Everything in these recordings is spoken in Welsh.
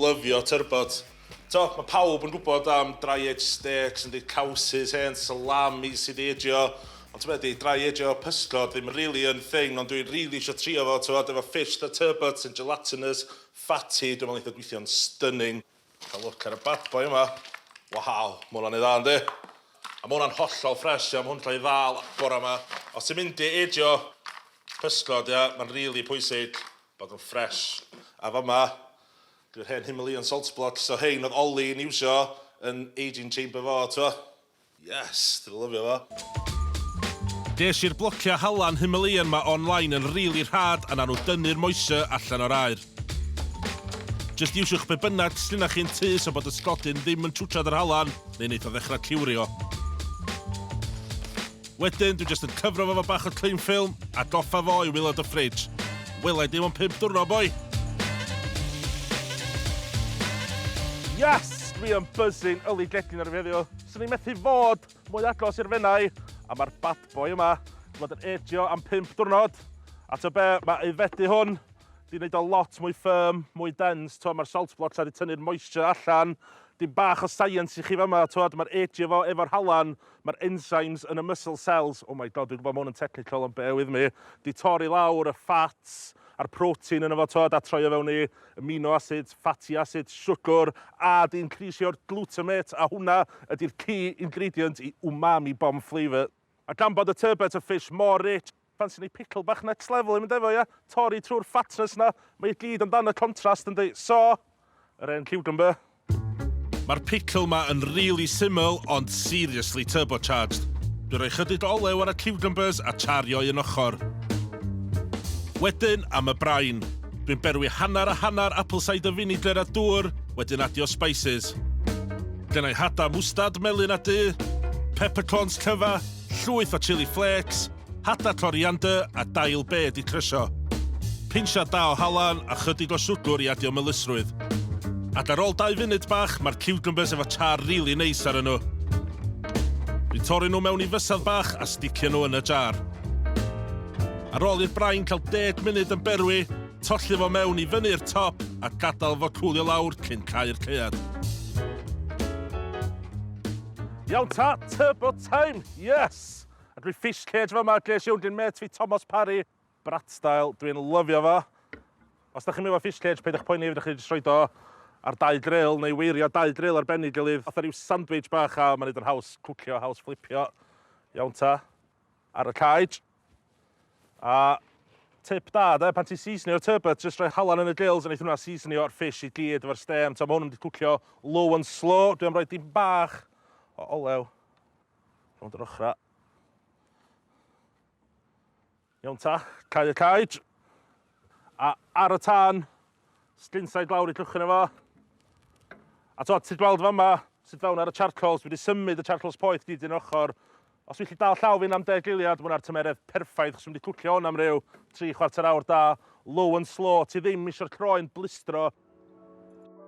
lyfio turbot. Mae pawb yn gwybod am dry-aged steaks, yn dweud cowsys hen, salami sydd wedi edio. Ond ti'n meddwl, dry-aged pysgod ddim really yn thing, ond dwi'n really eisiau trio fo, efo fish the turbot sy'n gelatinous, fatty, dwi'n meddwl eitha gweithio'n stunning. Cael look ar y bad boy yma. Waw, mae hwnna'n ei dda, yndi? A mae hwnna'n hollol ffres, mae hwnna'n ei ddal bore yma. Os ti'n mynd i edio pysgod, mae'n really pwysig bod yn ffres. A fama, dwi'n hen Himalayan salt blocks, so hein oedd Oli yn iwsio yn aging chamber fo, t'wo? Yes, dwi'n lyfio fo. Des i'r blocia halan Himalayan ma online yn really rhad a na nhw dynnu'r moisture allan o'r aer. Just iwsiwch be bynnag sy'n na chi'n tu so bod y sgodyn ddim yn twtsiad yr halan neu wneud o ddechrau ciwrio. Wedyn, dwi'n just yn cyfro fo bach o clean film a goffa fo i wilod y fridge. Welai dim ond 5 diwrnod, boi! Yes! Dwi yn buzzing yli gegin ar y feddio. Swn i'n methu fod mwy agos i'r fennau, a mae'r bad boy yma wedi yn edio am 5 diwrnod. A to be, mae aeddfedu hwn di wneud o lot mwy firm, mwy dense. Mae'r salt blocks wedi tynnu'r moisture allan. Dim bach o science i chi fama. Mae'r edio fo efo'r halan, mae'r enzymes yn y muscle cells. Oh my god, dwi'n gwybod mewn yn technical, ond bear with me. Di torri lawr y fats a'r protein yn efo a troi o fewn i amino acids, fatty acids, sugar, a di increasio'r glutamate, a hwnna ydy'r key ingredient i umami bomb flavour. A gan bod y turbot y fish mor rich, fancy ni pickle bach next level yn mynd efo, ia? Torri trwy'r fatness na, mae i gyd amdano contrast yn dweud. So, yr un cucumber. Mae'r pickle ma yn really syml, ond seriously turbocharged. Dwi'n rhoi chydig o olew ar y cucumbers a chario un ochr. Wedyn am y brain. Dwi'n berwi hanner a hanner apple cider vinegar a dŵr, wedyn adio spices. Gennai hada mwstad melyn a dy, peppercorns cyfa, llwyth o chili flakes, hada coriander a dail bed i crysio. Pinsia da o halan a chydig o siwgr i adio melysrwydd. Ac ar ôl 2 funud bach, mae'r cucumbers efo char really neis ar nhw. Dwi'n torri nhw mewn i fysedd bach a sticio nhw yn y jar. Ar ôl i'r brain cael 10 munud yn berwi, tolli fo mewn i fyny'r top a gadael fo cwlio lawr cyn cau'r caead. Iawn ta, turbo time, yes! A dwi fish cage fo ma, ges iawn dyn met fi Thomas Parry, brat style, dwi'n lyfio fo. Os da chi'n mynd o fish cage, peidwch poeni fi, da chi'n rhoid o ar 2 grill, neu weirio 2 grill arbennig gilydd. Fatha ryw sandwich bach a mae'n neud yn haws cwcio, haws flipio. Iawn ta, ar y cage. A tip da, pan ti'n seasonio'r turbot, just rhoi halan yn y grills a wneud hwnna seasonio o'r fish i gyd efo'r stem. Mae hwn yn wedi cwcio low and slow. Dwi'n rhoi dim bach o olew rownd yr ochra. Iawn ta, cau y cage. A ar y tân, slinside lawr i clwchyn efo. A ti'n gweld fama, sydd fewn ar y charcoals, dwi wedi symud y charcoals poeth gyd un ochr. Os wy'n dal llaw fi'n am 10 giliad, mae hwnna'r tymeredd perffaith, chos dwi'n wedi cwcio hwn am ryw 3/4 awr da, low and slow, ti ddim eisiau'r croen blistro.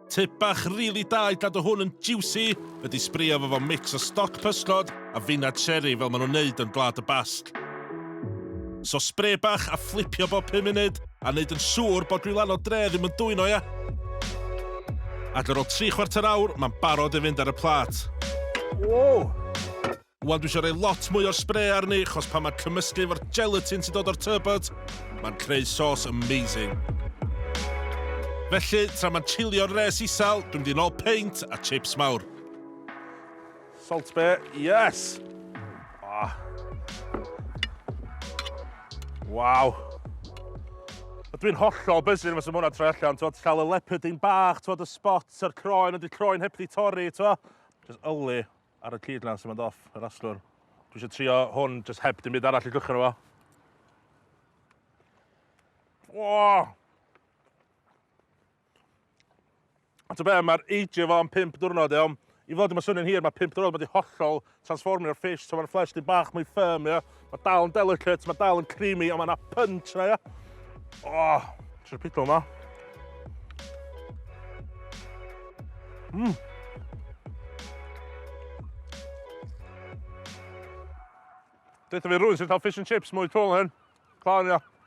Tip bach really da i gadw hwn yn juicy ydy sbrio fo mix o stoc pysgod a finad sherry fel maen nhw'n neud yn Gwlad y Basg. So spray bach a flipio bob 5 munud a neud yn siŵr bod rhywlan o dre ddim yn dwyno, ia. Ac ar ôl 3/4 awr, mae'n barod i fynd ar y plat. Wow! Wan dwi eisiau rhoi lot mwy o'r spray arni, chos pan mae'n cymysgu efo'r gelatin sy'n dod o'r turbot, mae'n creu sos amazing. Felly, tra mae'n chilio'r res isal, dwi'n mynd i nôl paint a chips mawr. Salt bay, yes! Waw! Dwi'n hollol buzzing fes am hwnna troi allan, cael y leoparding bach, y spots, yr croen, ydy'r croen heb di torri, just yli ar y cydlan sy'n mynd off yr aslwr. Dwi eisiau trio hwn, just heb dim byd arall i glychyn efo. Wow! A be, mae'r eidio fo am 5 diwrnod, iawn. I fod yma swnio'n hir, mae 5 diwrnod wedi hollol transformio'r fish, so mae'r flesh di bach mwy firm, ia. Mae dal yn delicate, mae dal yn creamy, ond mae yna punch na, ia. Oh, eisiau'r pickle yma. Deitha fi rhywun sy'n cael fish and chips mwy twl hyn. Clawn, ia.